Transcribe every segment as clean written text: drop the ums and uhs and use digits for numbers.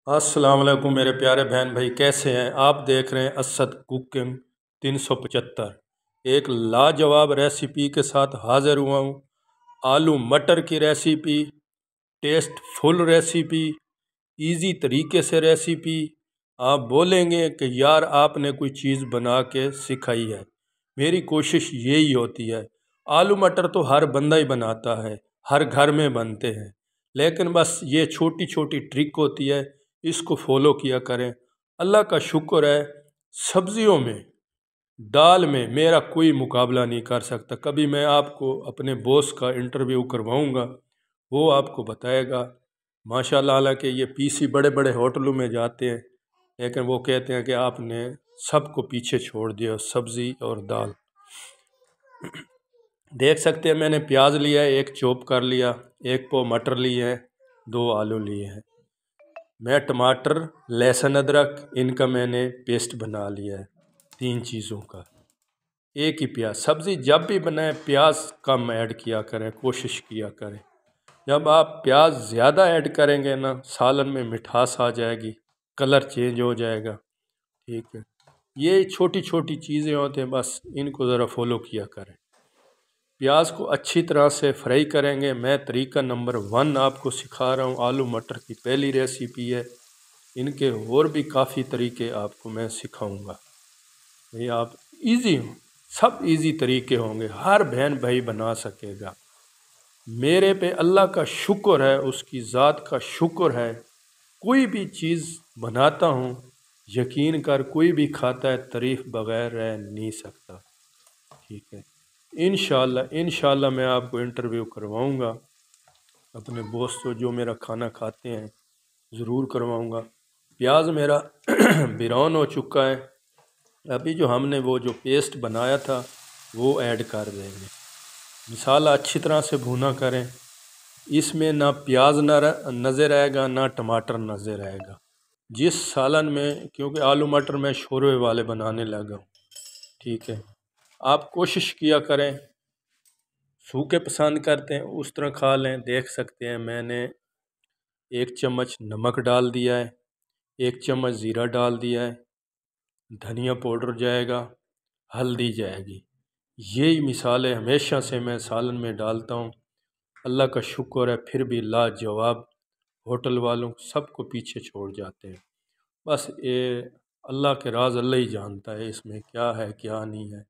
अस्सलाम वालेकुम मेरे प्यारे बहन भाई, कैसे हैं आप? देख रहे हैं असद कुकिंग 375। एक लाजवाब रेसिपी के साथ हाज़िर हुआ हूँ। आलू मटर की रेसिपी, टेस्टफुल रेसिपी, इजी तरीके से रेसिपी। आप बोलेंगे कि यार आपने कोई चीज़ बना के सिखाई है। मेरी कोशिश यही होती है। आलू मटर तो हर बंदा ही बनाता है, हर घर में बनते हैं, लेकिन बस ये छोटी छोटी ट्रिक होती है, इसको फॉलो किया करें। अल्लाह का शुक्र है, सब्जियों में, दाल में मेरा कोई मुकाबला नहीं कर सकता। कभी मैं आपको अपने बॉस का इंटरव्यू करवाऊंगा, वो आपको बताएगा। माशाल्लाह, हालांकि ये पीसी बड़े बड़े होटलों में जाते हैं, लेकिन वो कहते हैं कि आपने सबको पीछे छोड़ दिया, सब्ज़ी और दाल। देख सकते हैं मैंने प्याज लिया है, एक चॉप कर लिया, एक पाव मटर लिए हैं, 2 आलू लिए हैं। मैं टमाटर, लहसुन, अदरक इनका मैंने पेस्ट बना लिया है, 3 चीज़ों का। एक ही प्याज। सब्ज़ी जब भी बनाए प्याज कम ऐड किया करें, कोशिश किया करें। जब आप प्याज ज़्यादा ऐड करेंगे ना, सालन में मिठास आ जाएगी, कलर चेंज हो जाएगा। ठीक है, ये छोटी छोटी चीज़ें होती हैं, बस इनको ज़रा फॉलो किया करें। प्याज को अच्छी तरह से फ्राई करेंगे। मैं तरीका नंबर 1 आपको सिखा रहा हूँ। आलू मटर की पहली रेसिपी है, इनके और भी काफ़ी तरीके आपको मैं सिखाऊंगा। भाई आप इजी हो, सब इजी तरीके होंगे, हर बहन भाई बना सकेगा। मेरे पे अल्लाह का शुक्र है, उसकी ज़ात का शुक्र है। कोई भी चीज़ बनाता हूँ, यकीन कर कोई भी खाता है तारीफ़ बग़ैर रह नहीं सकता। ठीक है, इंशाल्लाह मैं आपको इंटरव्यू करवाऊँगा। अपने दोस्तों जो मेरा खाना खाते हैं ज़रूर करवाऊँगा। प्याज मेरा ब्राउन हो चुका है। अभी जो हमने वो जो पेस्ट बनाया था वो ऐड कर देंगे। मसाला अच्छी तरह से भुना करें। इसमें ना प्याज नज़र आएगा, ना टमाटर नज़र आएगा। जिस सालन में, क्योंकि आलू मटर मैं शोरबे वाले बनाने लगा हूँ। ठीक है, आप कोशिश किया करें, सूखे पसंद करते हैं उस तरह खा लें। देख सकते हैं मैंने 1 चम्मच नमक डाल दिया है, 1 चम्मच ज़ीरा डाल दिया है, धनिया पाउडर जाएगा, हल्दी जाएगी। यही मिसालें हमेशा से मैं सालन में डालता हूँ। अल्लाह का शुक्र है, फिर भी लाजवाब, होटल वालों सबको पीछे छोड़ जाते हैं। बस ये अल्लाह के राज अल्लाह ही जानता है इसमें क्या है क्या नहीं है।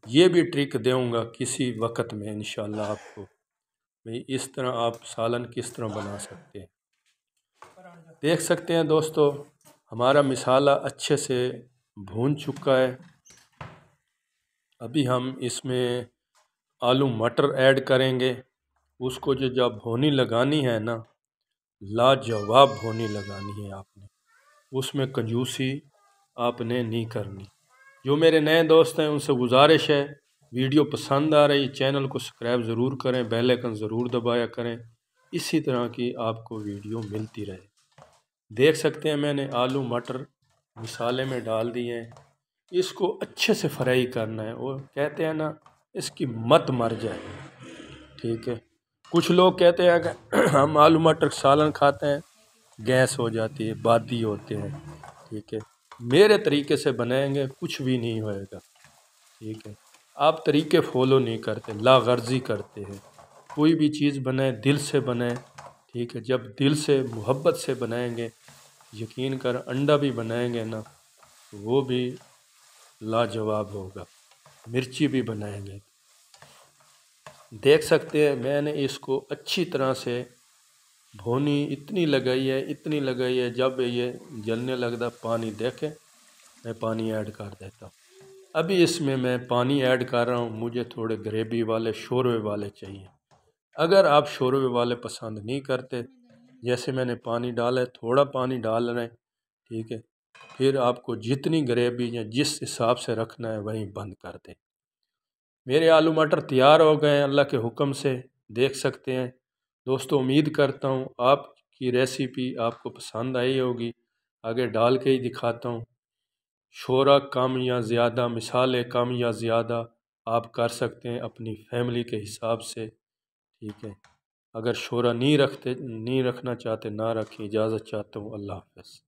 ये भी ट्रिक दूँगा किसी वक्त में इंशाल्लाह आपको। भाई इस तरह आप सालन किस तरह बना सकते हैं। देख सकते हैं दोस्तों, हमारा मसाला अच्छे से भून चुका है। अभी हम इसमें आलू मटर ऐड करेंगे। उसको जो जब भुनी लगानी है ना, लाजवाब भुनी लगानी है आपने, उसमें कंजूसी आपने नहीं करनी। जो मेरे नए दोस्त हैं उनसे गुजारिश है, वीडियो पसंद आ रही चैनल को सब्सक्राइब ज़रूर करें, बेल आइकन ज़रूर दबाया करें, इसी तरह की आपको वीडियो मिलती रहे। देख सकते हैं मैंने आलू मटर मसाले में डाल दिए हैं। इसको अच्छे से फ्राई करना है, वो कहते हैं ना, इसकी मत मर जाए। ठीक है, कुछ लोग कहते हैं कि हम आलू मटर सालन खाते हैं, गैस हो जाती है, बादी होते हैं। ठीक है, मेरे तरीके से बनाएंगे कुछ भी नहीं होएगा। ठीक है, आप तरीके फॉलो नहीं करते, लागर्जी करते हैं। कोई भी चीज़ बनाए दिल से बनाए। ठीक है, जब दिल से मोहब्बत से बनाएंगे, यकीन कर अंडा भी बनाएंगे ना, वो भी लाजवाब होगा। मिर्ची भी बनाएंगे। देख सकते हैं मैंने इसको अच्छी तरह से भुनी इतनी लगाई है, जब ये जलने लगता पानी देखें, मैं पानी ऐड कर देता हूँ। अभी इसमें मैं पानी ऐड कर रहा हूँ, मुझे थोड़े ग्रेवी वाले शोरबे वाले चाहिए। अगर आप शोरबे वाले पसंद नहीं करते, जैसे मैंने पानी डाला है, थोड़ा पानी डाल रहे हैं। ठीक है, फिर आपको जितनी ग्रेवी या जिस हिसाब से रखना है वहीं बंद कर दें। मेरे आलू मटर तैयार हो गए हैं अल्लाह के हुक्म से, देख सकते हैं दोस्तों। उम्मीद करता हूँ आपकी रेसिपी आपको पसंद आई होगी। आगे डाल के ही दिखाता हूँ। शोरा कम या ज़्यादा, मिसालें कम या ज़्यादा आप कर सकते हैं अपनी फैमिली के हिसाब से। ठीक है, اگر شعرا نہیں رکھنا چاہتے نہ رکھیں، اجازت چاہتا ہوں، اللہ حافظ۔